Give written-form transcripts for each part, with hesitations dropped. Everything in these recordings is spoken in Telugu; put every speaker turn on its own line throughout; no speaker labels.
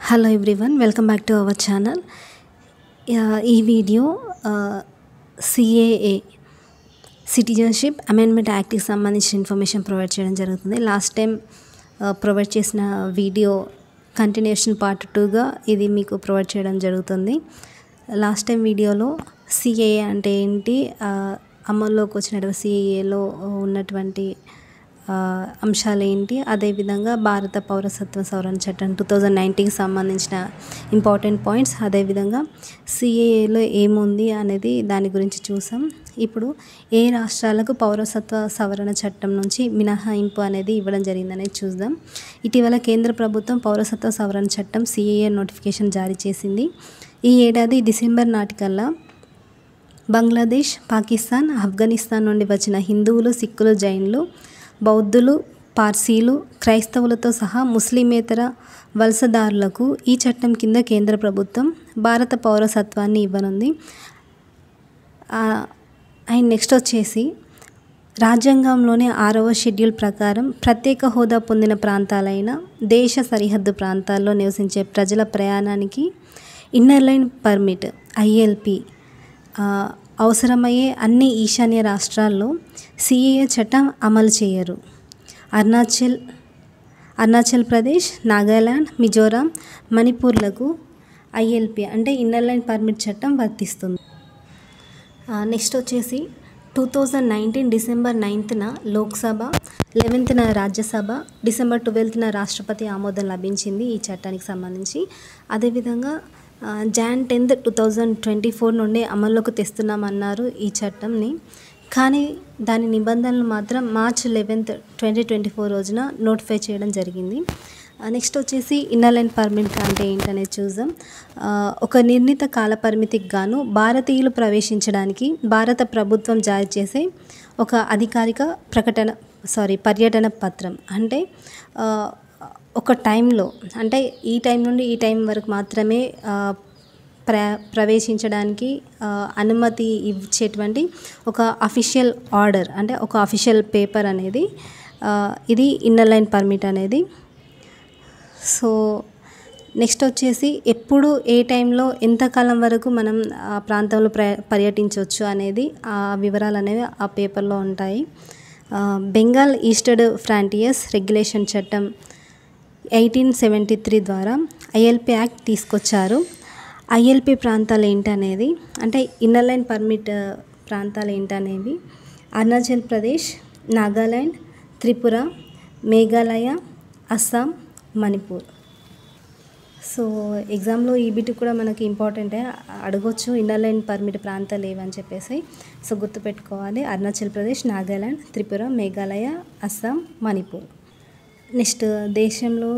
Hello everyone, welcome back to our channel. ఈ వీడియో సిఏఏ సిటిజన్షిప్ అమెండ్మెంట్ యాక్ట్కి సంబంధించిన ఇన్ఫర్మేషన్ ప్రొవైడ్ చేయడం జరుగుతుంది. లాస్ట్ టైం ప్రొవైడ్ చేసిన వీడియో కంటిన్యూషన్ పార్ట్ 2గా ఇది మీకు ప్రొవైడ్ చేయడం జరుగుతుంది. లాస్ట్ టైం వీడియోలో సిఏఏ అంటే ఏంటి, అమల్లోకి వచ్చినటువంటి సిఏఏలో ఉన్నటువంటి అంశాలు ఏంటి, అదేవిధంగా భారత పౌరసత్వ సవరణ చట్టం 2019కి సంబంధించిన ఇంపార్టెంట్ పాయింట్స్, అదేవిధంగా సిఏఏలో ఏముంది అనేది దాని గురించి చూసాం. ఇప్పుడు ఏ రాష్ట్రాలకు పౌరసత్వ సవరణ చట్టం నుంచి మినహాయింపు అనేది ఇవ్వడం జరిగిందనేది చూద్దాం. ఇటీవల కేంద్ర ప్రభుత్వం పౌరసత్వ సవరణ చట్టం సిఏఏ నోటిఫికేషన్ జారీ చేసింది. ఈ ఏడాది డిసెంబర్ నాటికల్లా బంగ్లాదేశ్, పాకిస్తాన్, ఆఫ్ఘనిస్తాన్ నుండి వచ్చిన హిందువులు, సిక్కులు, జైన్లు, బౌద్ధులు, పార్సీలు, క్రైస్తవులతో సహా ముస్లిమేతర వలసదారులకు ఈ చట్టం కింద కేంద్ర ప్రభుత్వం భారత పౌరసత్వాన్ని ఇవ్వనుంది. అండ్ నెక్స్ట్ వచ్చేసి రాజ్యాంగంలోని 6వ షెడ్యూల్ ప్రకారం ప్రత్యేక హోదా పొందిన ప్రాంతాలైన దేశ సరిహద్దు ప్రాంతాల్లో నివసించే ప్రజల ప్రయాణానికి ఇన్నర్ లైన్ పర్మిట్ ILP అవసరమయ్యే అన్ని ఈశాన్య రాష్ట్రాల్లో సిఏఏ చట్టం అమలు చేయరు. అరుణాచల్ ప్రదేశ్, నాగాలాండ్, మిజోరాం, మణిపూర్లకు ILP అంటే ఇన్నర్ లైన్ పర్మిట్ చట్టం వర్తిస్తుంది. నెక్స్ట్ వచ్చేసి 2019 డిసెంబర్ 9న లోక్సభ, 11న రాజ్యసభ, డిసెంబర్ 12న రాష్ట్రపతి ఆమోదం లభించింది ఈ చట్టానికి సంబంధించి. అదేవిధంగా Jan 10th 2024 నుండి అమల్లోకి తెస్తున్నామన్నారు ఈ చట్టంని. కానీ దాని నిబంధనలు మాత్రం March 11th 2024 రోజున నోటిఫై చేయడం జరిగింది. నెక్స్ట్ వచ్చేసి ఇన్నర్ లైన్ పర్మిట్ అంటే ఏంటనేది చూద్దాం. ఒక నిర్ణీత కాల పరిమితికి గాను భారతీయులు ప్రవేశించడానికి భారత ప్రభుత్వం జారీ చేసే ఒక అధికారిక పర్యటన పత్రం. అంటే ఒక టైంలో, అంటే ఈ టైం నుండి ఈ టైం వరకు మాత్రమే ప్రవేశించడానికి అనుమతి ఇచ్చేటువంటి ఒక అఫీషియల్ ఆర్డర్, అంటే ఒక అఫీషియల్ పేపర్ అనేది ఇది ఇన్నర్ లైన్ పర్మిట్ అనేది. సో నెక్స్ట్ వచ్చేసి ఎప్పుడు ఏ టైంలో ఎంతకాలం వరకు మనం ఆ ప్రాంతంలో పర్యటించవచ్చు అనేది ఆ వివరాలు అనేవి ఆ పేపర్లో ఉంటాయి. బెంగాల్ ఈస్టర్న్ ఫ్రాంటియర్స్ రెగ్యులేషన్ చట్టం 1873 ద్వారా ILP యాక్ట్ తీసుకొచ్చారు. ILP ప్రాంతాలు ఏంటనేది, అంటే ఇన్నర్ లైన్ పర్మిట్ ప్రాంతాలు ఏంటనేవి అరుణాచల్ ప్రదేశ్, నాగాలాండ్, త్రిపుర, మేఘాలయ, అస్సాం, మణిపూర్. సో ఎగ్జామ్లో ఈ బిట్ కూడా మనకి ఇంపార్టెంటే, అడగొచ్చు ఇన్నర్ లైన్ పర్మిట్ ప్రాంతాలు ఏవని చెప్పేసి. సో గుర్తుపెట్టుకోవాలి, అరుణాచల్ ప్రదేశ్, నాగాలాండ్, త్రిపుర, మేఘాలయ, అస్సాం, మణిపూర్. నెక్స్ట్ దేశంలో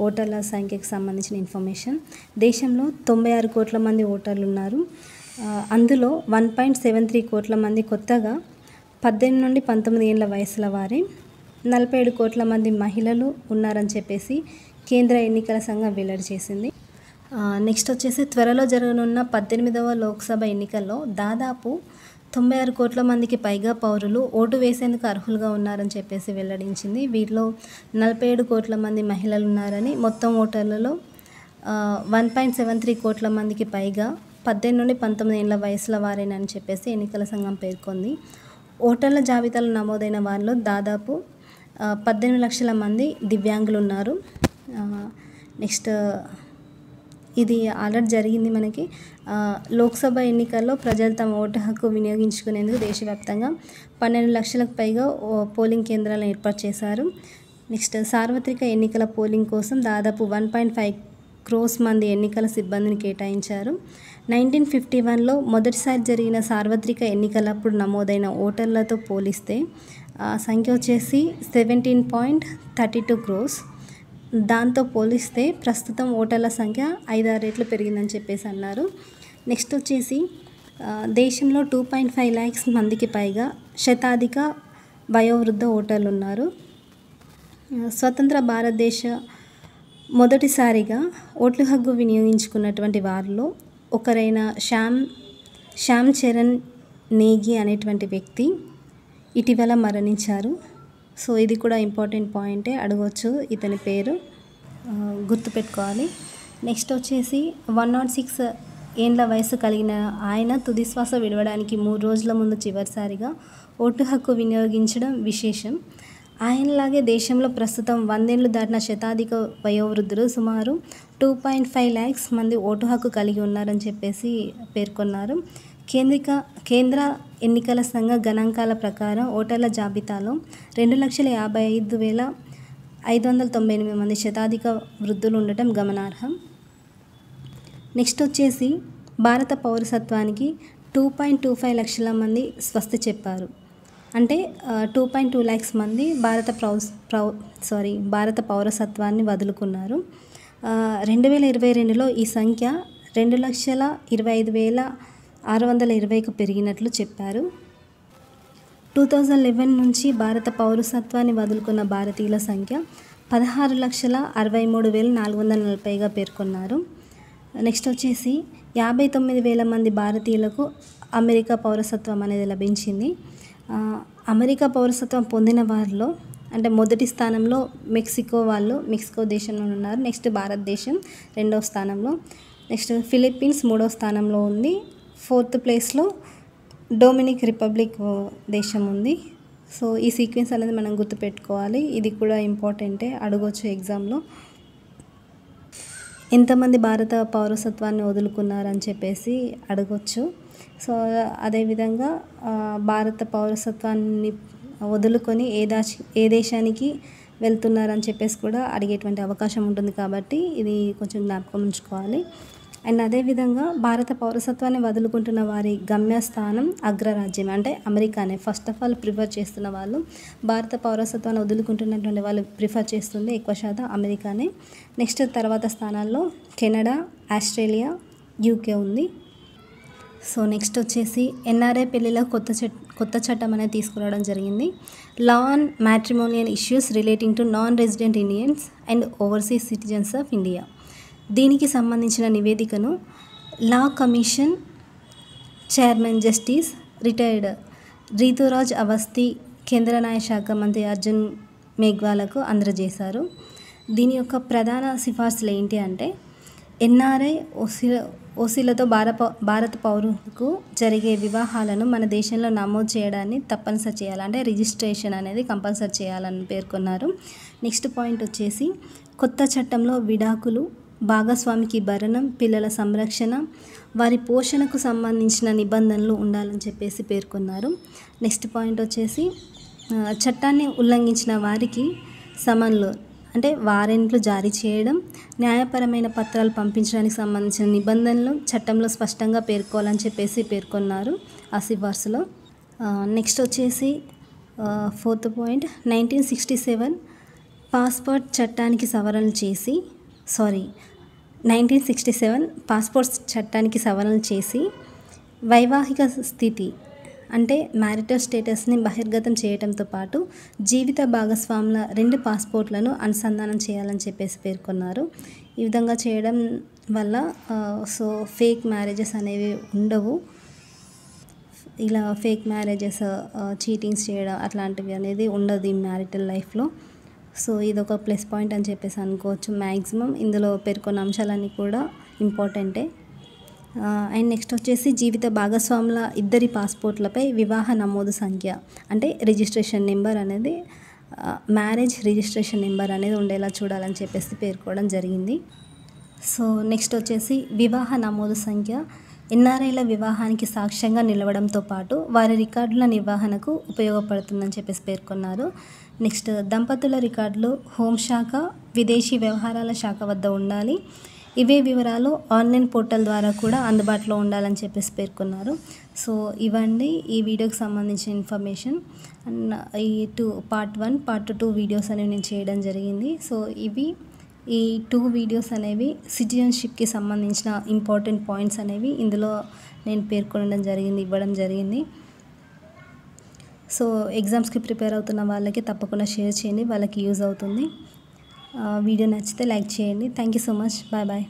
ఓటర్ల సంఖ్యకు సంబంధించిన ఇన్ఫర్మేషన్. దేశంలో 96 కోట్ల మంది ఓటర్లు ఉన్నారు. అందులో 1.73 కోట్ల మంది కొత్తగా 18 నుండి 19 ఏళ్ల వయసుల వారే, 47 కోట్ల మంది మహిళలు ఉన్నారని చెప్పేసి కేంద్ర ఎన్నికల సంఘం వెల్లడి చేసింది. నెక్స్ట్ వచ్చేసి త్వరలో జరగనున్న 18వ లోక్సభ ఎన్నికల్లో దాదాపు 96 కోట్ల మందికి పైగా పౌరులు ఓటు వేసేందుకు అర్హులుగా ఉన్నారని చెప్పేసి వెల్లడించింది. వీటిలో 47 కోట్ల మంది మహిళలు ఉన్నారని, మొత్తం ఓటర్లలో 1.73 కోట్ల మందికి పైగా 18 నుండి 19 ఏళ్ల వయసుల వారేనని చెప్పేసి ఎన్నికల సంఘం పేర్కొంది. ఓటర్ల జాబితాలో నమోదైన వారిలో దాదాపు 18 లక్షల మంది దివ్యాంగులు ఉన్నారు. నెక్స్ట్ ఇది ఆల్రెడీ జరిగింది మనకి. లోక్సభ ఎన్నికల్లో ప్రజలు తమ ఓటు హక్కు వినియోగించుకునేందుకు దేశవ్యాప్తంగా 12 లక్షలకు పైగా పోలింగ్ కేంద్రాలను ఏర్పాటు చేశారు. నెక్స్ట్ సార్వత్రిక ఎన్నికల పోలింగ్ కోసం దాదాపు 1.5 crores మంది ఎన్నికల సిబ్బందిని కేటాయించారు. 1951లో మొదటిసారి జరిగిన సార్వత్రిక ఎన్నికలప్పుడు నమోదైన ఓటర్లతో పోలిస్తే ఆ సంఖ్య వచ్చేసి 17.32 crores. దాంతో పోలిస్తే ప్రస్తుతం ఓటర్ల సంఖ్య 5-6 రెట్లు పెరిగిందని చెప్పేసి అన్నారు. నెక్స్ట్ వచ్చేసి దేశంలో 2.5 lakhs మందికి పైగా శతాధిక వయోవృద్ధ ఓటర్లు ఉన్నారు. స్వతంత్ర భారతదేశ మొదటిసారిగా ఓట్ల హక్కు వినియోగించుకున్నటువంటి వారిలో ఒకరైన శ్యామ్ చరణ్ నేగి అనేటువంటి వ్యక్తి ఇటీవల మరణించారు. సో ఇది కూడా ఇంపార్టెంట్ పాయింటే, అడగవచ్చు ఇతని పేరు, గుర్తుపెట్టుకోవాలి. నెక్స్ట్ వచ్చేసి 106 ఏండ్ల వయసు కలిగిన ఆయన తుదిశ్వాస విడవడానికి 3 రోజుల ముందు చివరిసారిగా ఓటు హక్కు వినియోగించడం విశేషం. ఆయనలాగే దేశంలో ప్రస్తుతం 100 ఏళ్లు దాటిన శతాధిక వయోవృద్ధులు సుమారు 2.5 lakhs మంది ఓటు హక్కు కలిగి ఉన్నారని చెప్పేసి పేర్కొన్నారు. కేంద్ర ఎన్నికల సంఘ గణాంకాల ప్రకారం ఓటర్ల జాబితాలో 2,55,598 మంది శతాధిక వృద్ధులు ఉండటం గమనార్హం. నెక్స్ట్ వచ్చేసి భారత పౌరసత్వానికి 2.25 లక్షల మంది స్వస్తి చెప్పారు. అంటే 2.2 lakhs మంది భారత పౌరసత్వాన్ని వదులుకున్నారు. 2022లో ఈ సంఖ్య 2,25,620కు పెరిగినట్లు చెప్పారు. 2011 నుంచి భారత పౌరసత్వాన్ని వదులుకున్న భారతీయుల సంఖ్య 16,63,440గా పేర్కొన్నారు. నెక్స్ట్ వచ్చేసి 59,000 మంది భారతీయులకు అమెరికా పౌరసత్వం అనేది లభించింది. అమెరికా పౌరసత్వం పొందిన వారిలో అంటే మొదటి స్థానంలో మెక్సికో దేశంలో ఉన్నారు. నెక్స్ట్ భారతదేశం 2వ స్థానంలో. నెక్స్ట్ ఫిలిప్పీన్స్ 3వ స్థానంలో ఉంది. 4th ప్లేస్లో డొమినిక్ రిపబ్లిక్ దేశం ఉంది. సో ఈ సీక్వెన్స్ అనేది మనం గుర్తుపెట్టుకోవాలి. ఇది కూడా ఇంపార్టెంటే, అడగొచ్చు ఎగ్జామ్లో. ఎంతమంది భారత పౌరసత్వాన్ని వదులుకున్నారని చెప్పేసి అడగొచ్చు. సో అదేవిధంగా భారత పౌరసత్వాన్ని వదులుకొని ఏ దేశానికి వెళ్తున్నారని చెప్పేసి కూడా అడిగేటువంటి అవకాశం ఉంటుంది కాబట్టి ఇది కొంచెం జ్ఞాపకం ఉంచుకోవాలి. అండ్ అదేవిధంగా భారత పౌరసత్వాన్ని వదులుకుంటున్న వారి గమ్యస్థానం అగ్రరాజ్యం అంటే అమెరికానే. ఫస్ట్ ఆఫ్ ఆల్ ప్రిఫర్ చేస్తున్న వాళ్ళు భారత పౌరసత్వాన్ని వదులుకుంటున్నటువంటి వాళ్ళు ప్రిఫర్ చేస్తుంది ఎక్కువ శాతం అమెరికానే. నెక్స్ట్ తర్వాత స్థానాల్లో కెనడా, ఆస్ట్రేలియా, యూకే ఉంది. సో నెక్స్ట్ వచ్చేసి ఎన్ఆర్ఐ పెళ్లిలో కొత్త చట్టం అనేది తీసుకురావడం జరిగింది. Law on matrimonial issues relating to non resident Indians and overseas citizens of India. దీనికి సంబంధించిన నివేదికను law commission chairman justice retired Rituraj Awasthi, కేంద్ర న్యాయశాఖ మంత్రి అర్జున్ మేఘ్వాలకు అందజేశారు. దీని యొక్క ప్రధాన సిఫార్సులు ఏంటి అంటే ఎన్ఆర్ఐ ఓసీలతో భారత పౌరులకు జరిగే వివాహాలను మన దేశంలో నమోదు చేయడాన్ని తప్పనిసరి చేయాలి. అంటే రిజిస్ట్రేషన్ అనేది కంపల్సరీ చేయాలని పేర్కొన్నారు. నెక్స్ట్ పాయింట్ వచ్చేసి కొత్త చట్టంలో విడాకులు, భాగస్వామికి భరణం, పిల్లల సంరక్షణ, వారి పోషణకు సంబంధించిన నిబంధనలు ఉండాలని చెప్పేసి పేర్కొన్నారు. నెక్స్ట్ పాయింట్ వచ్చేసి చట్టాన్ని ఉల్లంఘించిన వారికి సమన్లు అంటే వారెంట్లు జారీ చేయడం, న్యాయపరమైన పత్రాలు పంపించడానికి సంబంధించిన నిబంధనలు చట్టంలో స్పష్టంగా పేర్కోవాలని చెప్పేసి పేర్కొన్నారు ఆ సిఫార్సులో. నెక్స్ట్ వచ్చేసి 4th పాయింట్ 1967 పాస్పోర్ట్ చట్టానికి సవరణలు చేసి వైవాహిక స్థితి అంటే మ్యారిటల్ స్టేటస్ని బహిర్గతం చేయడంతో పాటు జీవిత భాగస్వాముల 2 పాస్పోర్ట్లను అనుసంధానం చేయాలని చెప్పేసి పేర్కొన్నారు. ఈ విధంగా చేయడం వల్ల ఫేక్ మ్యారేజెస్ అనేవి ఉండవు. ఇలా ఫేక్ మ్యారేజెస్, చీటింగ్స్ చేయడం అట్లాంటివి అనేది ఉండదు ఈ మ్యారిటల్ లైఫ్లో. సో ఇదొక ప్లస్ పాయింట్ అని చెప్పేసి అనుకోవచ్చు. మ్యాక్సిమం ఇందులో పేర్కొన్న అంశాలన్నీ కూడా ఇంపార్టెంటే. అండ్ నెక్స్ట్ వచ్చేసి జీవిత భాగస్వాముల 2 పాస్పోర్ట్లపై వివాహ నమోదు సంఖ్య అంటే రిజిస్ట్రేషన్ నెంబర్ అనేది మ్యారేజ్ రిజిస్ట్రేషన్ నెంబర్ అనేది ఉండేలా చూడాలని చెప్పేసి పేర్కోవడం జరిగింది. సో నెక్స్ట్ వచ్చేసి వివాహ నమోదు సంఖ్య ఎన్ఆర్ఐల వివాహానికి సాక్ష్యంగా నిలవడంతో పాటు వారి రికార్డుల నిర్వహణకు ఉపయోగపడుతుందని చెప్పేసి పేర్కొన్నారు. నెక్స్ట్ దంపతుల రికార్డులు హోంశాఖ, విదేశీ వ్యవహారాల శాఖ వద్ద ఉండాలి. ఇవే వివరాలు ఆన్లైన్ పోర్టల్ ద్వారా కూడా అందుబాటులో ఉండాలని చెప్పేసి పేర్కొన్నారు. సో ఇవన్నీ ఈ వీడియోకి సంబంధించిన ఇన్ఫర్మేషన్. అండ్ ఈ పార్ట్ 1, పార్ట్ 2 వీడియోస్ అనేవి నేను చేయడం జరిగింది. సో ఈ 2 వీడియోస్ అనేవి సిటిజన్షిప్కి సంబంధించిన ఇంపార్టెంట్ పాయింట్స్ అనేవి ఇందులో నేను ఇవ్వడం జరిగింది. సో ఎగ్జామ్స్కి ప్రిపేర్ అవుతున్న వాళ్ళకి తప్పకుండా షేర్ చేయండి, వాళ్ళకి యూజ్ అవుతుంది. వీడియో నచ్చితే లైక్ చేయండి. Thank you so much. Bye bye.